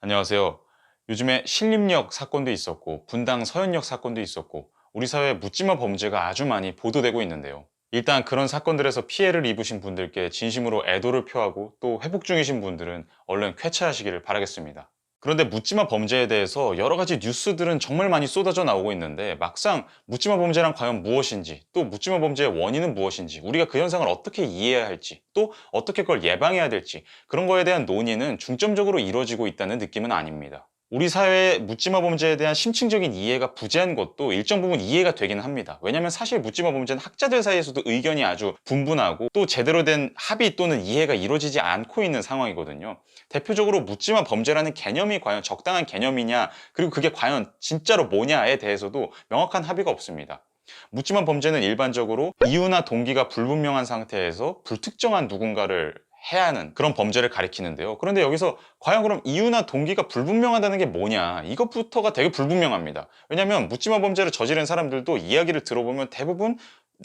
안녕하세요. 요즘에 신림역 사건도 있었고 분당 서현역 사건도 있었고 우리 사회에 묻지마 범죄가 아주 많이 보도되고 있는데요. 일단 그런 사건들에서 피해를 입으신 분들께 진심으로 애도를 표하고 또 회복 중이신 분들은 얼른 쾌차하시기를 바라겠습니다. 그런데 묻지마 범죄에 대해서 여러 가지 뉴스들은 정말 많이 쏟아져 나오고 있는데 막상 묻지마 범죄란 과연 무엇인지 또 묻지마 범죄의 원인은 무엇인지 우리가 그 현상을 어떻게 이해해야 할지 또 어떻게 그걸 예방해야 될지 그런 거에 대한 논의는 중점적으로 이루어지고 있다는 느낌은 아닙니다. 우리 사회의 묻지마 범죄에 대한 심층적인 이해가 부재한 것도 일정 부분 이해가 되기는 합니다. 왜냐하면 사실 묻지마 범죄는 학자들 사이에서도 의견이 아주 분분하고 또 제대로 된 합의 또는 이해가 이루어지지 않고 있는 상황이거든요. 대표적으로 묻지마 범죄라는 개념이 과연 적당한 개념이냐 그리고 그게 과연 진짜로 뭐냐에 대해서도 명확한 합의가 없습니다. 묻지마 범죄는 일반적으로 이유나 동기가 불분명한 상태에서 불특정한 누군가를 해야 하는 그런 범죄를 가리키는데요. 그런데 여기서 과연 그럼 이유나 동기가 불분명하다는 게 뭐냐? 이것부터가 되게 불분명합니다. 왜냐하면 묻지마 범죄를 저지른 사람들도 이야기를 들어보면 대부분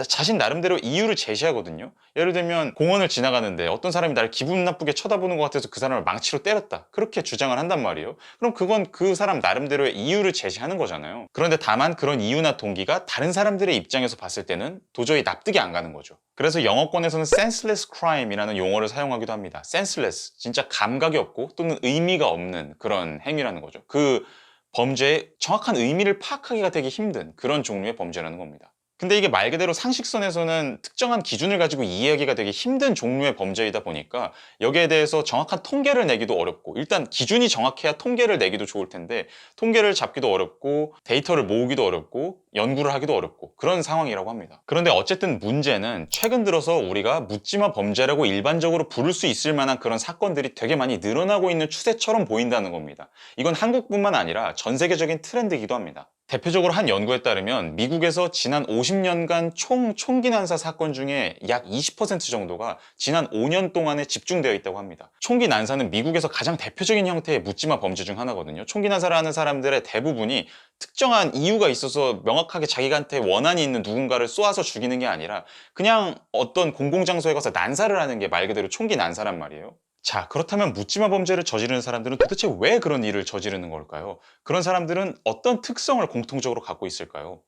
자신 나름대로 이유를 제시하거든요. 예를 들면 공원을 지나가는데 어떤 사람이 나를 기분 나쁘게 쳐다보는 것 같아서 그 사람을 망치로 때렸다. 그렇게 주장을 한단 말이에요. 그럼 그건 그 사람 나름대로의 이유를 제시하는 거잖아요. 그런데 다만 그런 이유나 동기가 다른 사람들의 입장에서 봤을 때는 도저히 납득이 안 가는 거죠. 그래서 영어권에서는 senseless crime이라는 용어를 사용하기도 합니다. senseless, 진짜 감각이 없고 또는 의미가 없는 그런 행위라는 거죠. 그 범죄의 정확한 의미를 파악하기가 되게 힘든 그런 종류의 범죄라는 겁니다. 근데 이게 말 그대로 상식선에서는 특정한 기준을 가지고 이해하기가 되게 힘든 종류의 범죄이다 보니까 여기에 대해서 정확한 통계를 내기도 어렵고 일단 기준이 정확해야 통계를 내기도 좋을 텐데 통계를 잡기도 어렵고 데이터를 모으기도 어렵고 연구를 하기도 어렵고 그런 상황이라고 합니다. 그런데 어쨌든 문제는 최근 들어서 우리가 묻지마 범죄라고 일반적으로 부를 수 있을 만한 그런 사건들이 되게 많이 늘어나고 있는 추세처럼 보인다는 겁니다. 이건 한국뿐만 아니라 전 세계적인 트렌드이기도 합니다. 대표적으로 한 연구에 따르면 미국에서 지난 50년간 총기 난사 사건 중에 약 20% 정도가 지난 5년 동안에 집중되어 있다고 합니다. 총기 난사는 미국에서 가장 대표적인 형태의 묻지마 범죄 중 하나거든요. 총기 난사를 하는 사람들의 대부분이 특정한 이유가 있어서 명확하게 자기한테 원한이 있는 누군가를 쏘아서 죽이는 게 아니라 그냥 어떤 공공장소에 가서 난사를 하는 게 말 그대로 총기 난사란 말이에요. 자, 그렇다면 묻지마 범죄를 저지르는 사람들은 도대체 왜 그런 일을 저지르는 걸까요? 그런 사람들은 어떤 특성을 공통적으로 갖고 있을까요?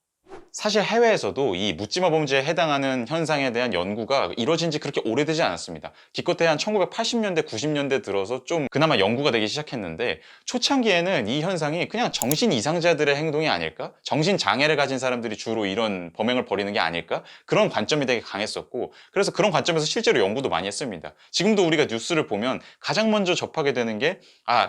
사실 해외에서도 이 묻지마 범죄에 해당하는 현상에 대한 연구가 이뤄진 지 그렇게 오래되지 않았습니다. 기껏해야 한 1980년대, 90년대 들어서 좀 그나마 연구가 되기 시작했는데 초창기에는 이 현상이 그냥 정신 이상자들의 행동이 아닐까? 정신 장애를 가진 사람들이 주로 이런 범행을 벌이는 게 아닐까? 그런 관점이 되게 강했었고 그래서 그런 관점에서 실제로 연구도 많이 했습니다. 지금도 우리가 뉴스를 보면 가장 먼저 접하게 되는 게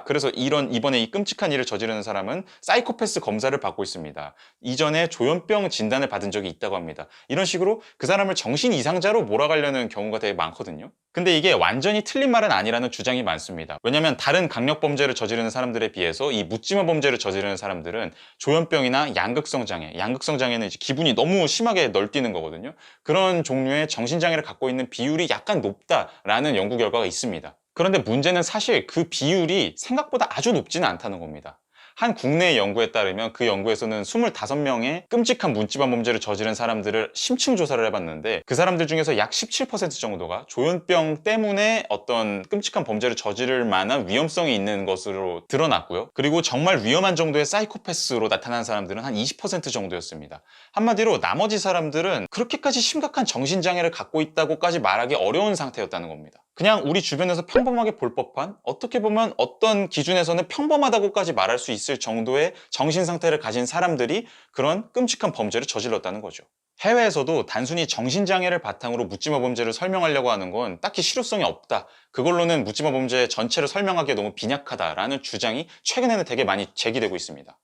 그래서 이번에 이 끔찍한 일을 저지르는 사람은 사이코패스 검사를 받고 있습니다. 이전에 조현병 진단을 받은 적이 있다고 합니다. 이런 식으로 그 사람을 정신 이상자로 몰아가려는 경우가 되게 많거든요. 근데 이게 완전히 틀린 말은 아니라는 주장이 많습니다. 왜냐면 다른 강력범죄를 저지르는 사람들에 비해서 이 묻지마 범죄를 저지르는 사람들은 조현병이나 양극성 장애, 양극성 장애는 이제 기분이 너무 심하게 널뛰는 거거든요. 그런 종류의 정신장애를 갖고 있는 비율이 약간 높다라는 연구 결과가 있습니다. 그런데 문제는 사실 그 비율이 생각보다 아주 높지는 않다는 겁니다. 한 국내 연구에 따르면 그 연구에서는 25명의 끔찍한 묻지마 범죄를 저지른 사람들을 심층 조사를 해봤는데 그 사람들 중에서 약 17% 정도가 조현병 때문에 어떤 끔찍한 범죄를 저지를 만한 위험성이 있는 것으로 드러났고요. 그리고 정말 위험한 정도의 사이코패스로 나타난 사람들은 한 20% 정도였습니다. 한마디로 나머지 사람들은 그렇게까지 심각한 정신장애를 갖고 있다고까지 말하기 어려운 상태였다는 겁니다. 그냥 우리 주변에서 평범하게 볼 법한 어떻게 보면 어떤 기준에서는 평범하다고까지 말할 수 있을 정도의 정신 상태를 가진 사람들이 그런 끔찍한 범죄를 저질렀다는 거죠. 해외에서도 단순히 정신장애를 바탕으로 묻지마 범죄를 설명하려고 하는 건 딱히 실효성이 없다. 그걸로는 묻지마 범죄 전체를 설명하기에 너무 빈약하다라는 주장이 최근에는 되게 많이 제기되고 있습니다.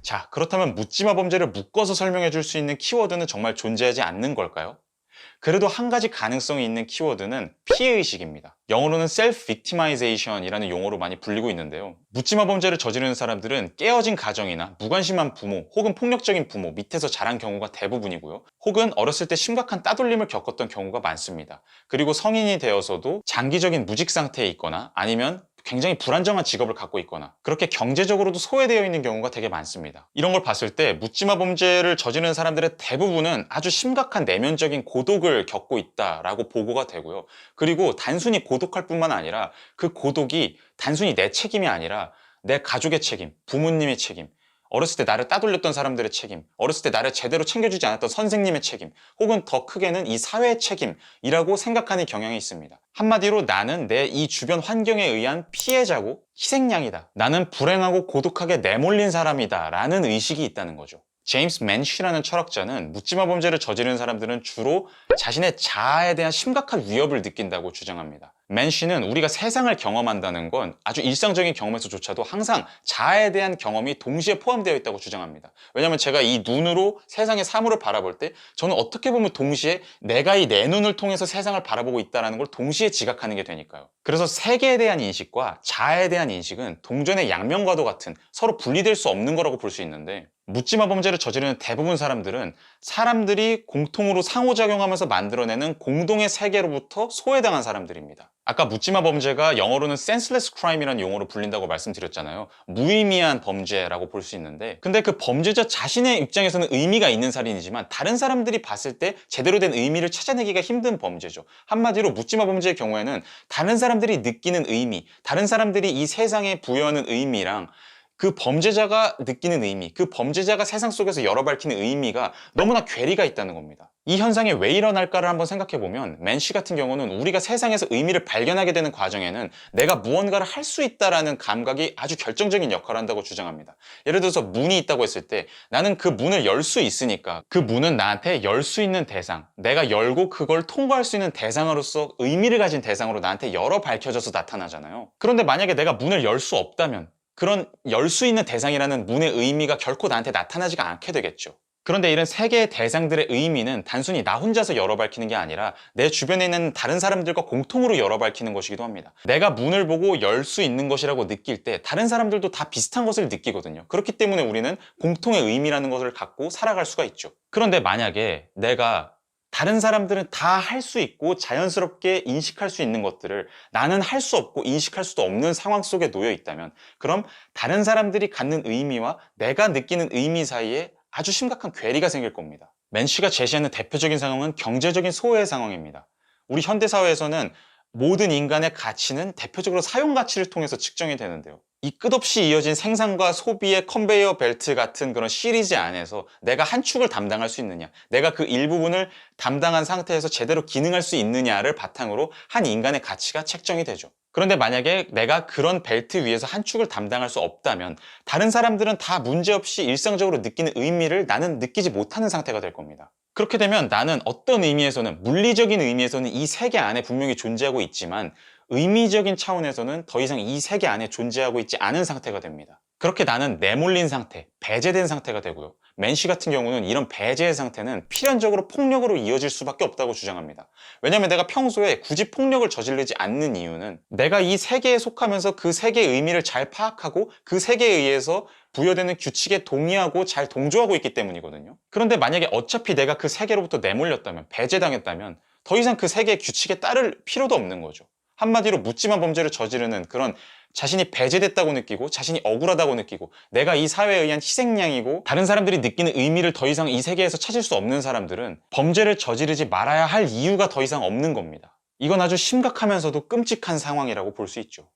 자, 그렇다면 묻지마 범죄를 묶어서 설명해 줄 수 있는 키워드는 정말 존재하지 않는 걸까요? 그래도 한 가지 가능성이 있는 키워드는 피해의식입니다. 영어로는 self-victimization이라는 용어로 많이 불리고 있는데요. 묻지마 범죄를 저지르는 사람들은 깨어진 가정이나 무관심한 부모 혹은 폭력적인 부모 밑에서 자란 경우가 대부분이고요. 혹은 어렸을 때 심각한 따돌림을 겪었던 경우가 많습니다. 그리고 성인이 되어서도 장기적인 무직 상태에 있거나 아니면 굉장히 불안정한 직업을 갖고 있거나 그렇게 경제적으로도 소외되어 있는 경우가 되게 많습니다. 이런 걸 봤을 때 묻지마 범죄를 저지르는 사람들의 대부분은 아주 심각한 내면적인 고독을 겪고 있다라고 보고가 되고요. 그리고 단순히 고독할 뿐만 아니라 그 고독이 단순히 내 책임이 아니라 내 가족의 책임, 부모님의 책임, 어렸을 때 나를 따돌렸던 사람들의 책임, 어렸을 때 나를 제대로 챙겨주지 않았던 선생님의 책임, 혹은 더 크게는 이 사회의 책임이라고 생각하는 경향이 있습니다. 한마디로 나는 내 이 주변 환경에 의한 피해자고 희생양이다. 나는 불행하고 고독하게 내몰린 사람이다 라는 의식이 있다는 거죠. 제임스 맨쉬라는 철학자는 묻지마 범죄를 저지르는 사람들은 주로 자신의 자아에 대한 심각한 위협을 느낀다고 주장합니다. 맨쉬는 우리가 세상을 경험한다는 건 아주 일상적인 경험에서조차도 항상 자아에 대한 경험이 동시에 포함되어 있다고 주장합니다. 왜냐하면 제가 이 눈으로 세상의 사물을 바라볼 때 저는 어떻게 보면 동시에 내가 이 내 눈을 통해서 세상을 바라보고 있다는 걸 동시에 지각하는 게 되니까요. 그래서 세계에 대한 인식과 자아에 대한 인식은 동전의 양면과도 같은 서로 분리될 수 없는 거라고 볼 수 있는데, 묻지마 범죄를 저지르는 대부분 사람들은 사람들이 공통으로 상호작용하면서 만들어내는 공동의 세계로부터 소외당한 사람들입니다. 아까 묻지마 범죄가 영어로는 senseless crime이라는 용어로 불린다고 말씀드렸잖아요. 무의미한 범죄라고 볼 수 있는데, 근데 그 범죄자 자신의 입장에서는 의미가 있는 살인이지만 다른 사람들이 봤을 때 제대로 된 의미를 찾아내기가 힘든 범죄죠. 한마디로 묻지마 범죄의 경우에는 다른 사람들이 느끼는 의미, 다른 사람들이 이 세상에 부여하는 의미랑 그 범죄자가 느끼는 의미, 그 범죄자가 세상 속에서 열어밝히는 의미가 너무나 괴리가 있다는 겁니다. 이 현상이 왜 일어날까를 한번 생각해보면, 맨쉬 같은 경우는 우리가 세상에서 의미를 발견하게 되는 과정에는 내가 무언가를 할 수 있다라는 감각이 아주 결정적인 역할을 한다고 주장합니다. 예를 들어서 문이 있다고 했을 때 나는 그 문을 열 수 있으니까 그 문은 나한테 열 수 있는 대상, 내가 열고 그걸 통과할 수 있는 대상으로서 의미를 가진 대상으로 나한테 열어 밝혀져서 나타나잖아요. 그런데 만약에 내가 문을 열 수 없다면 그런 열 수 있는 대상이라는 문의 의미가 결코 나한테 나타나지가 않게 되겠죠. 그런데 이런 세 개의 대상들의 의미는 단순히 나 혼자서 열어 밝히는 게 아니라 내 주변에 있는 다른 사람들과 공통으로 열어 밝히는 것이기도 합니다. 내가 문을 보고 열 수 있는 것이라고 느낄 때 다른 사람들도 다 비슷한 것을 느끼거든요. 그렇기 때문에 우리는 공통의 의미라는 것을 갖고 살아갈 수가 있죠. 그런데 만약에 내가 다른 사람들은 다 할 수 있고 자연스럽게 인식할 수 있는 것들을 나는 할 수 없고 인식할 수도 없는 상황 속에 놓여 있다면, 그럼 다른 사람들이 갖는 의미와 내가 느끼는 의미 사이에 아주 심각한 괴리가 생길 겁니다. 맨쉬가 제시하는 대표적인 상황은 경제적인 소외의 상황입니다. 우리 현대사회에서는 모든 인간의 가치는 대표적으로 사용 가치를 통해서 측정이 되는데요. 이 끝없이 이어진 생산과 소비의 컨베이어 벨트 같은 그런 시리즈 안에서 내가 한 축을 담당할 수 있느냐, 내가 그 일부분을 담당한 상태에서 제대로 기능할 수 있느냐를 바탕으로 한 인간의 가치가 책정이 되죠. 그런데 만약에 내가 그런 벨트 위에서 한 축을 담당할 수 없다면 다른 사람들은 다 문제없이 일상적으로 느끼는 의미를 나는 느끼지 못하는 상태가 될 겁니다. 그렇게 되면 나는 어떤 의미에서는, 물리적인 의미에서는 이 세계 안에 분명히 존재하고 있지만 의미적인 차원에서는 더 이상 이 세계 안에 존재하고 있지 않은 상태가 됩니다. 그렇게 나는 내몰린 상태, 배제된 상태가 되고요. 맨쉬 같은 경우는 이런 배제의 상태는 필연적으로 폭력으로 이어질 수밖에 없다고 주장합니다. 왜냐하면 내가 평소에 굳이 폭력을 저지르지 않는 이유는 내가 이 세계에 속하면서 그 세계의 의미를 잘 파악하고 그 세계에 의해서 부여되는 규칙에 동의하고 잘 동조하고 있기 때문이거든요. 그런데 만약에 어차피 내가 그 세계로부터 내몰렸다면, 배제당했다면 더 이상 그 세계의 규칙에 따를 필요도 없는 거죠. 한마디로 묻지마 범죄를 저지르는 그런 자신이 배제됐다고 느끼고 자신이 억울하다고 느끼고 내가 이 사회에 의한 희생양이고 다른 사람들이 느끼는 의미를 더 이상 이 세계에서 찾을 수 없는 사람들은 범죄를 저지르지 말아야 할 이유가 더 이상 없는 겁니다. 이건 아주 심각하면서도 끔찍한 상황이라고 볼 수 있죠.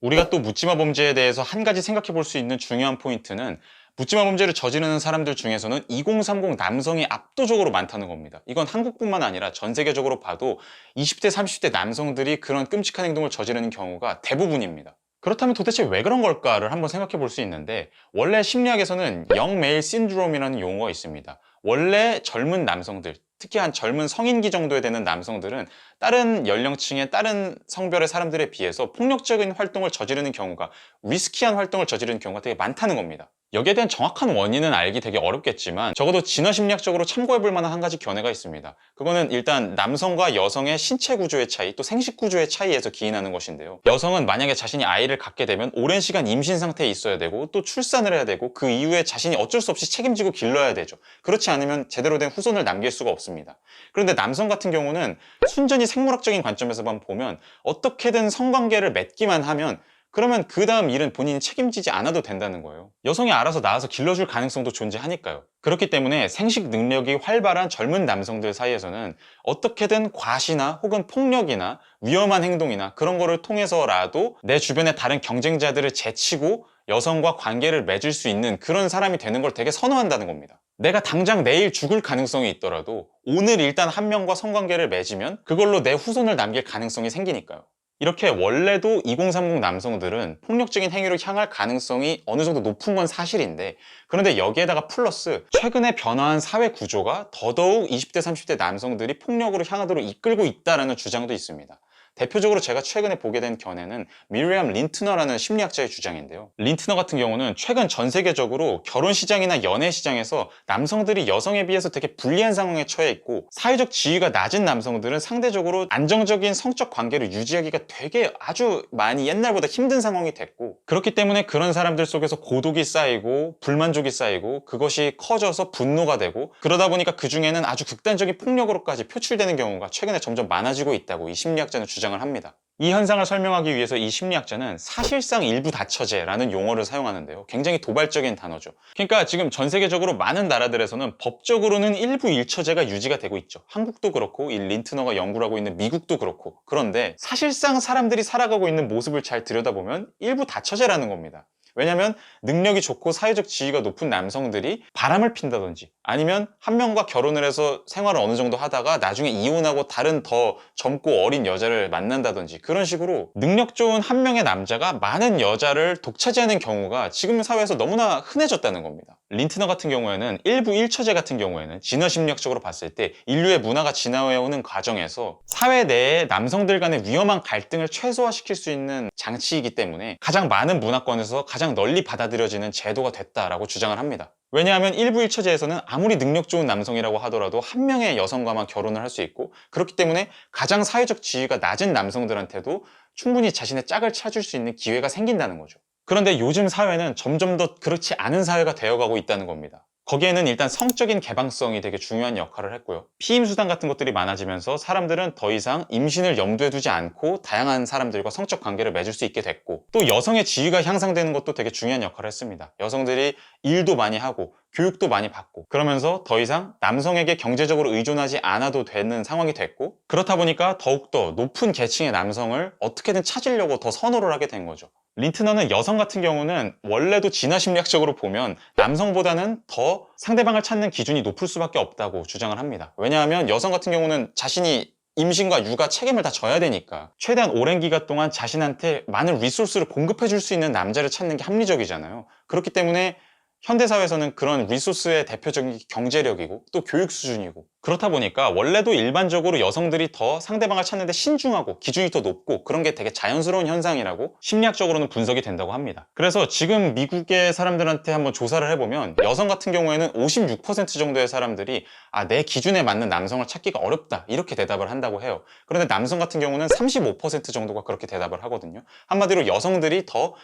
우리가 또 묻지마 범죄에 대해서 한 가지 생각해 볼 수 있는 중요한 포인트는, 묻지마 범죄를 저지르는 사람들 중에서는 2030 남성이 압도적으로 많다는 겁니다. 이건 한국뿐만 아니라 전 세계적으로 봐도 20대, 30대 남성들이 그런 끔찍한 행동을 저지르는 경우가 대부분입니다. 그렇다면 도대체 왜 그런 걸까를 한번 생각해 볼 수 있는데, 원래 심리학에서는 영 메일 신드롬이라는 용어가 있습니다. 원래 젊은 남성들, 특히 한 젊은 성인기 정도에 되는 남성들은 다른 연령층의 다른 성별의 사람들에 비해서 폭력적인 활동을 저지르는 경우가, 리스키한 활동을 저지르는 경우가 되게 많다는 겁니다. 여기에 대한 정확한 원인은 알기 되게 어렵겠지만 적어도 진화심리학적으로 참고해볼 만한 한 가지 견해가 있습니다. 그거는 일단 남성과 여성의 신체 구조의 차이, 또 생식 구조의 차이에서 기인하는 것인데요. 여성은 만약에 자신이 아이를 갖게 되면 오랜 시간 임신 상태에 있어야 되고 또 출산을 해야 되고 그 이후에 자신이 어쩔 수 없이 책임지고 길러야 되죠. 그렇지 않으면 제대로 된 후손을 남길 수가 없습니다. 그런데 남성 같은 경우는 순전히 생물학적인 관점에서만 보면 어떻게든 성관계를 맺기만 하면 그러면 그 다음 일은 본인이 책임지지 않아도 된다는 거예요. 여성이 알아서 나와서 길러줄 가능성도 존재하니까요. 그렇기 때문에 생식 능력이 활발한 젊은 남성들 사이에서는 어떻게든 과시나 혹은 폭력이나 위험한 행동이나 그런 거를 통해서라도 내 주변의 다른 경쟁자들을 제치고 여성과 관계를 맺을 수 있는 그런 사람이 되는 걸 되게 선호한다는 겁니다. 내가 당장 내일 죽을 가능성이 있더라도 오늘 일단 한 명과 성관계를 맺으면 그걸로 내 후손을 남길 가능성이 생기니까요. 이렇게 원래도 2030 남성들은 폭력적인 행위로 향할 가능성이 어느 정도 높은 건 사실인데, 그런데 여기에다가 플러스 최근에 변화한 사회 구조가 더더욱 20대 30대 남성들이 폭력으로 향하도록 이끌고 있다는 주장도 있습니다. 대표적으로 제가 최근에 보게 된 견해는 미리암 린트너라는 심리학자의 주장인데요. 린트너 같은 경우는 최근 전 세계적으로 결혼 시장이나 연애 시장에서 남성들이 여성에 비해서 되게 불리한 상황에 처해 있고, 사회적 지위가 낮은 남성들은 상대적으로 안정적인 성적 관계를 유지하기가 되게 아주 많이 옛날보다 힘든 상황이 됐고, 그렇기 때문에 그런 사람들 속에서 고독이 쌓이고 불만족이 쌓이고 그것이 커져서 분노가 되고, 그러다 보니까 그 중에는 아주 극단적인 폭력으로까지 표출되는 경우가 최근에 점점 많아지고 있다고 이 심리학자는 주장을 합니다. 이 현상을 설명하기 위해서 이 심리학자는 사실상 일부 다처제라는 용어를 사용하는데요. 굉장히 도발적인 단어죠. 그러니까 지금 전 세계적으로 많은 나라들에서는 법적으로는 일부 일처제가 유지가 되고 있죠. 한국도 그렇고 이 린트너가 연구를 하고 있는 미국도 그렇고. 그런데 사실상 사람들이 살아가고 있는 모습을 잘 들여다보면 일부 다처제라는 겁니다. 왜냐하면 능력이 좋고 사회적 지위가 높은 남성들이 바람을 핀다든지, 아니면 한 명과 결혼을 해서 생활을 어느 정도 하다가 나중에 이혼하고 다른 더 젊고 어린 여자를 만난다든지, 그런 식으로 능력 좋은 한 명의 남자가 많은 여자를 독차지하는 경우가 지금 사회에서 너무나 흔해졌다는 겁니다. 린트너 같은 경우에는 일부 일처제 같은 경우에는 진화심리학적으로 봤을 때 인류의 문화가 진화해오는 과정에서 사회 내에 남성들 간의 위험한 갈등을 최소화시킬 수 있는 장치이기 때문에 가장 많은 문화권에서 가장 널리 받아들여지는 제도가 됐다라고 주장을 합니다. 왜냐하면 일부 일처제에서는 아무리 능력 좋은 남성이라고 하더라도 한 명의 여성과만 결혼을 할 수 있고, 그렇기 때문에 가장 사회적 지위가 낮은 남성들한테도 충분히 자신의 짝을 찾을 수 있는 기회가 생긴다는 거죠. 그런데 요즘 사회는 점점 더 그렇지 않은 사회가 되어가고 있다는 겁니다. 거기에는 일단 성적인 개방성이 되게 중요한 역할을 했고요. 피임 수단 같은 것들이 많아지면서 사람들은 더 이상 임신을 염두에 두지 않고 다양한 사람들과 성적 관계를 맺을 수 있게 됐고, 또 여성의 지위가 향상되는 것도 되게 중요한 역할을 했습니다. 여성들이 일도 많이 하고 교육도 많이 받고, 그러면서 더 이상 남성에게 경제적으로 의존하지 않아도 되는 상황이 됐고, 그렇다 보니까 더욱더 높은 계층의 남성을 어떻게든 찾으려고 더 선호를 하게 된 거죠. 린트너는 여성 같은 경우는 원래도 진화심리학적으로 보면 남성보다는 더 상대방을 찾는 기준이 높을 수밖에 없다고 주장을 합니다. 왜냐하면 여성 같은 경우는 자신이 임신과 육아 책임을 다 져야 되니까 최대한 오랜 기간 동안 자신한테 많은 리소스를 공급해 줄 수 있는 남자를 찾는 게 합리적이잖아요. 그렇기 때문에 현대사회에서는 그런 리소스의 대표적인 경제력이고 또 교육 수준이고, 그렇다 보니까 원래도 일반적으로 여성들이 더 상대방을 찾는데 신중하고 기준이 더 높고, 그런 게 되게 자연스러운 현상이라고 심리학적으로는 분석이 된다고 합니다. 그래서 지금 미국의 사람들한테 한번 조사를 해보면 여성 같은 경우에는 56% 정도의 사람들이 내 기준에 맞는 남성을 찾기가 어렵다 이렇게 대답을 한다고 해요. 그런데 남성 같은 경우는 35% 정도가 그렇게 대답을 하거든요. 한마디로 여성들이 더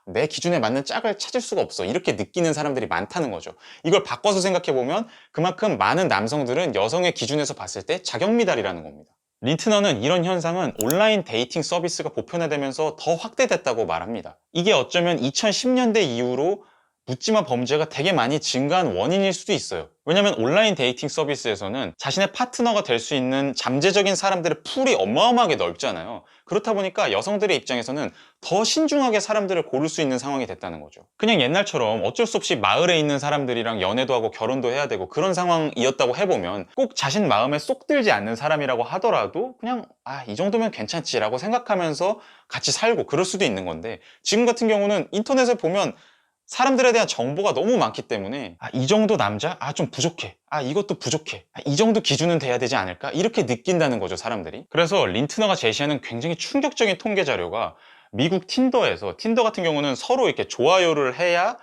내 기준에 맞는 짝을 찾을 수가 없어 이렇게 느끼는 사람들이 많다는 거죠. 이걸 바꿔서 생각해보면 그만큼 많은 남성들은 여성의 기준에서 봤을 때 자격미달이라는 겁니다. 린트너는 이런 현상은 온라인 데이팅 서비스가 보편화되면서 더 확대됐다고 말합니다. 이게 어쩌면 2010년대 이후로 묻지마 범죄가 되게 많이 증가한 원인일 수도 있어요. 왜냐면 온라인 데이팅 서비스에서는 자신의 파트너가 될 수 있는 잠재적인 사람들의 풀이 어마어마하게 넓잖아요. 그렇다 보니까 여성들의 입장에서는 더 신중하게 사람들을 고를 수 있는 상황이 됐다는 거죠. 그냥 옛날처럼 어쩔 수 없이 마을에 있는 사람들이랑 연애도 하고 결혼도 해야 되고 그런 상황이었다고 해보면 꼭 자신 마음에 쏙 들지 않는 사람이라고 하더라도 그냥 이 정도면 괜찮지 라고 생각하면서 같이 살고 그럴 수도 있는 건데, 지금 같은 경우는 인터넷에 보면 사람들에 대한 정보가 너무 많기 때문에 이 정도 남자? 좀 부족해. 이것도 부족해. 이 정도 기준은 돼야 되지 않을까? 이렇게 느낀다는 거죠, 사람들이. 그래서 린트너가 제시하는 굉장히 충격적인 통계 자료가 미국 틴더에서, 틴더 같은 경우는 서로 이렇게 좋아요를 해야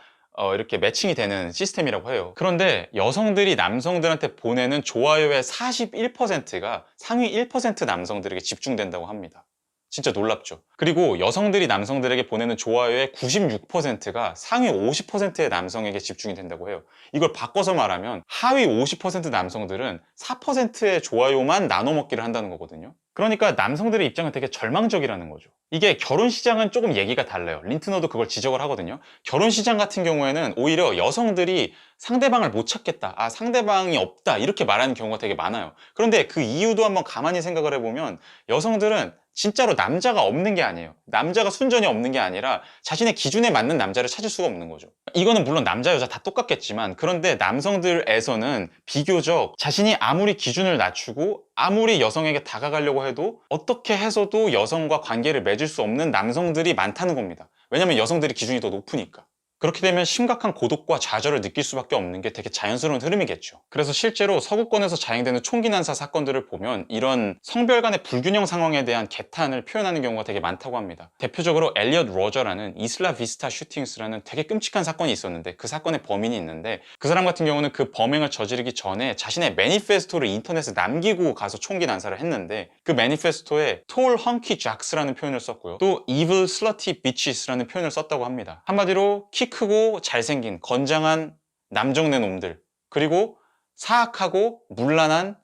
이렇게 매칭이 되는 시스템이라고 해요. 그런데 여성들이 남성들한테 보내는 좋아요의 41%가 상위 1% 남성들에게 집중된다고 합니다. 진짜 놀랍죠. 그리고 여성들이 남성들에게 보내는 좋아요의 96%가 상위 50%의 남성에게 집중이 된다고 해요. 이걸 바꿔서 말하면 하위 50% 남성들은 4%의 좋아요만 나눠 먹기를 한다는 거거든요. 그러니까 남성들의 입장은 되게 절망적이라는 거죠. 이게 결혼 시장은 조금 얘기가 달라요. 린트너도 그걸 지적을 하거든요. 결혼 시장 같은 경우에는 오히려 여성들이 상대방을 못 찾겠다, 상대방이 없다, 이렇게 말하는 경우가 되게 많아요. 그런데 그 이유도 한번 가만히 생각을 해보면 여성들은 진짜로 남자가 없는 게 아니에요. 남자가 순전히 없는 게 아니라 자신의 기준에 맞는 남자를 찾을 수가 없는 거죠. 이거는 물론 남자 여자 다 똑같겠지만, 그런데 남성들에서는 비교적 자신이 아무리 기준을 낮추고 아무리 여성에게 다가가려고 해도 어떻게 해서도 여성과 관계를 맺을 수 없는 남성들이 많다는 겁니다. 왜냐면 여성들이 기준이 더 높으니까. 그렇게 되면 심각한 고독과 좌절을 느낄 수밖에 없는 게 되게 자연스러운 흐름이겠죠. 그래서 실제로 서구권에서 자행되는 총기 난사 사건들을 보면 이런 성별 간의 불균형 상황에 대한 개탄을 표현하는 경우가 되게 많다고 합니다. 대표적으로 엘리엇 로저라는 이슬라 비스타 슈팅스라는 되게 끔찍한 사건이 있었는데, 그 사건의 범인이 있는데, 그 사람 같은 경우는 그 범행을 저지르기 전에 자신의 매니페스토를 인터넷에 남기고 가서 총기 난사를 했는데, 그 매니페스토에 Tall Hunky Jacks라는 표현을 썼고요, 또 Evil Slutty Bitches라는 표현을 썼다고 합니다. 한마디로 키 크고 잘생긴 건장한 남정네 놈들, 그리고 사악하고 문란한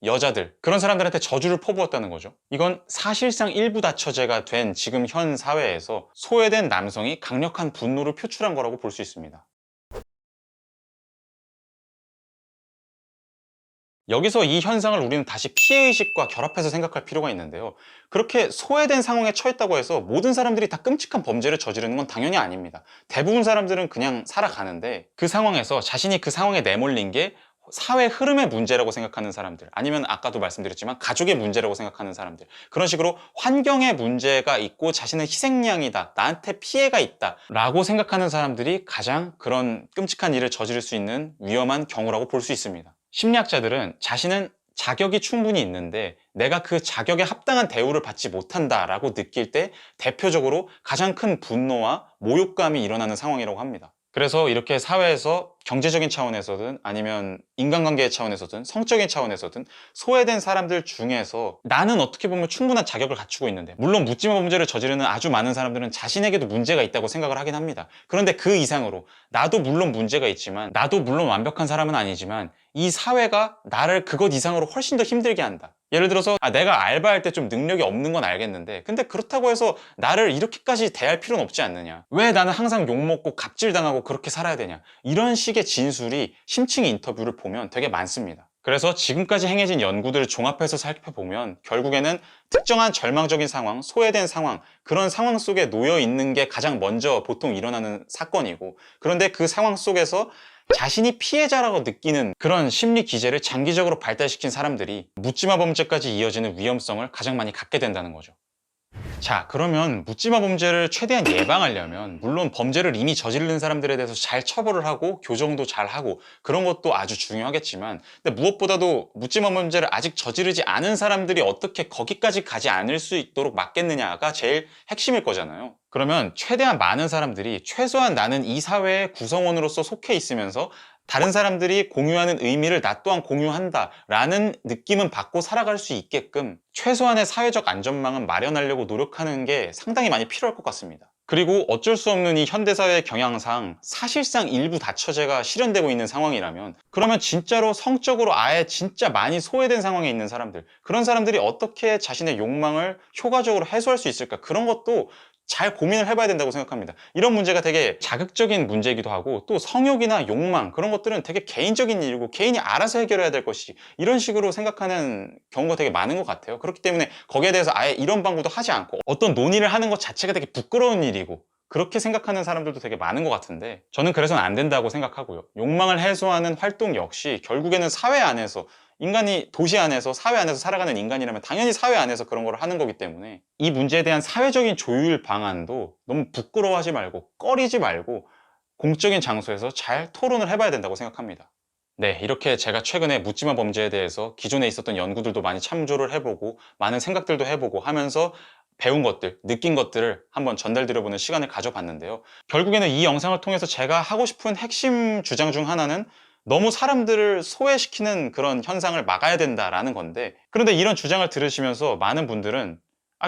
여자들, 그런 사람들한테 저주를 퍼부었다는 거죠. 이건 사실상 일부 다처제가 된 지금 현 사회에서 소외된 남성이 강력한 분노를 표출한 거라고 볼 수 있습니다. 여기서 이 현상을 우리는 다시 피해의식과 결합해서 생각할 필요가 있는데요. 그렇게 소외된 상황에 처했다고 해서 모든 사람들이 다 끔찍한 범죄를 저지르는 건 당연히 아닙니다. 대부분 사람들은 그냥 살아가는데, 그 상황에서 자신이 그 상황에 내몰린 게 사회 흐름의 문제라고 생각하는 사람들, 아니면 아까도 말씀드렸지만 가족의 문제라고 생각하는 사람들, 그런 식으로 환경의 문제가 있고 자신은 희생양이다, 나한테 피해가 있다 라고 생각하는 사람들이 가장 그런 끔찍한 일을 저지를 수 있는 위험한 경우라고 볼 수 있습니다. 심리학자들은 자신은 자격이 충분히 있는데 내가 그 자격에 합당한 대우를 받지 못한다 라고 느낄 때 대표적으로 가장 큰 분노와 모욕감이 일어나는 상황이라고 합니다. 그래서 이렇게 사회에서 경제적인 차원에서든 아니면 인간관계의 차원에서든 성적인 차원에서든 소외된 사람들 중에서 나는 어떻게 보면 충분한 자격을 갖추고 있는데, 물론 묻지마 범죄를 저지르는 아주 많은 사람들은 자신에게도 문제가 있다고 생각을 하긴 합니다. 그런데 그 이상으로 나도 물론 문제가 있지만, 나도 물론 완벽한 사람은 아니지만 이 사회가 나를 그것 이상으로 훨씬 더 힘들게 한다. 예를 들어서 내가 알바할 때 좀 능력이 없는 건 알겠는데, 근데 그렇다고 해서 나를 이렇게까지 대할 필요는 없지 않느냐, 왜 나는 항상 욕먹고 갑질당하고 그렇게 살아야 되냐, 이런 식의 진술이 심층 인터뷰를 보면 되게 많습니다. 그래서 지금까지 행해진 연구들을 종합해서 살펴보면 결국에는 특정한 절망적인 상황, 소외된 상황, 그런 상황 속에 놓여 있는 게 가장 먼저 보통 일어나는 사건이고, 그런데 그 상황 속에서 자신이 피해자라고 느끼는 그런 심리 기제를 장기적으로 발달시킨 사람들이 묻지마 범죄까지 이어지는 위험성을 가장 많이 갖게 된다는 거죠. 자, 그러면 묻지마 범죄를 최대한 예방하려면 물론 범죄를 이미 저지른 사람들에 대해서 잘 처벌을 하고 교정도 잘 하고 그런 것도 아주 중요하겠지만, 근데 무엇보다도 묻지마 범죄를 아직 저지르지 않은 사람들이 어떻게 거기까지 가지 않을 수 있도록 막겠느냐가 제일 핵심일 거잖아요. 그러면 최대한 많은 사람들이 최소한 나는 이 사회의 구성원으로서 속해 있으면서 다른 사람들이 공유하는 의미를 나 또한 공유한다 라는 느낌은 받고 살아갈 수 있게끔 최소한의 사회적 안전망은 마련하려고 노력하는 게 상당히 많이 필요할 것 같습니다. 그리고 어쩔 수 없는 이 현대사회의 경향상 사실상 일부 다처제가 실현되고 있는 상황이라면, 그러면 진짜로 성적으로 아예 진짜 많이 소외된 상황에 있는 사람들, 그런 사람들이 어떻게 자신의 욕망을 효과적으로 해소할 수 있을까, 그런 것도 잘 고민을 해봐야 된다고 생각합니다. 이런 문제가 되게 자극적인 문제이기도 하고, 또 성욕이나 욕망 그런 것들은 되게 개인적인 일이고 개인이 알아서 해결해야 될 것이, 이런 식으로 생각하는 경우가 되게 많은 것 같아요. 그렇기 때문에 거기에 대해서 아예 이런 방구도 하지 않고 어떤 논의를 하는 것 자체가 되게 부끄러운 일이고 그렇게 생각하는 사람들도 되게 많은 것 같은데, 저는 그래서는 안 된다고 생각하고요. 욕망을 해소하는 활동 역시 결국에는 사회 안에서, 인간이 도시 안에서 사회 안에서 살아가는 인간이라면 당연히 사회 안에서 그런 걸 하는 거기 때문에 이 문제에 대한 사회적인 조율 방안도 너무 부끄러워하지 말고 꺼리지 말고 공적인 장소에서 잘 토론을 해봐야 된다고 생각합니다. 네, 이렇게 제가 최근에 묻지마 범죄에 대해서 기존에 있었던 연구들도 많이 참조를 해보고 많은 생각들도 해보고 하면서 배운 것들, 느낀 것들을 한번 전달드려보는 시간을 가져봤는데요. 결국에는 이 영상을 통해서 제가 하고 싶은 핵심 주장 중 하나는 너무 사람들을 소외시키는 그런 현상을 막아야 된다라는 건데, 그런데 이런 주장을 들으시면서 많은 분들은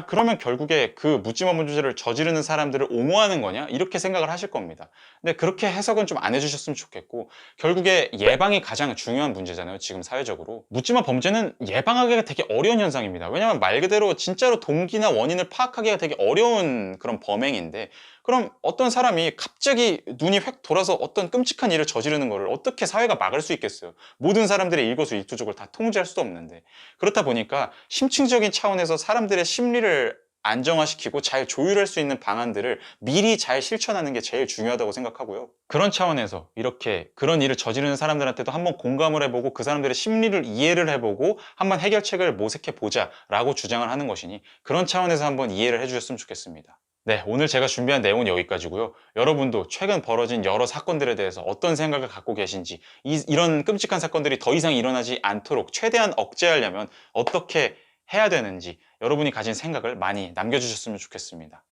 그러면 결국에 그 묻지마 범죄를 저지르는 사람들을 옹호하는 거냐? 이렇게 생각을 하실 겁니다. 근데 그렇게 해석은 좀 안 해주셨으면 좋겠고, 결국에 예방이 가장 중요한 문제잖아요, 지금 사회적으로. 묻지마 범죄는 예방하기가 되게 어려운 현상입니다. 왜냐면 말 그대로 진짜로 동기나 원인을 파악하기가 되게 어려운 그런 범행인데, 그럼 어떤 사람이 갑자기 눈이 획 돌아서 어떤 끔찍한 일을 저지르는 거를 어떻게 사회가 막을 수 있겠어요? 모든 사람들의 일거수일투족을 다 통제할 수도 없는데. 그렇다 보니까 심층적인 차원에서 사람들의 심리를 안정화시키고 잘 조율할 수 있는 방안들을 미리 잘 실천하는 게 제일 중요하다고 생각하고요. 그런 차원에서 이렇게 그런 일을 저지르는 사람들한테도 한번 공감을 해보고 그 사람들의 심리를 이해를 해보고 한번 해결책을 모색해 보자 라고 주장을 하는 것이니, 그런 차원에서 한번 이해를 해주셨으면 좋겠습니다. 네, 오늘 제가 준비한 내용은 여기까지고요. 여러분도 최근 벌어진 여러 사건들에 대해서 어떤 생각을 갖고 계신지, 이런 끔찍한 사건들이 더 이상 일어나지 않도록 최대한 억제하려면 어떻게 해야 되는지 여러분이 가진 생각을 많이 남겨주셨으면 좋겠습니다.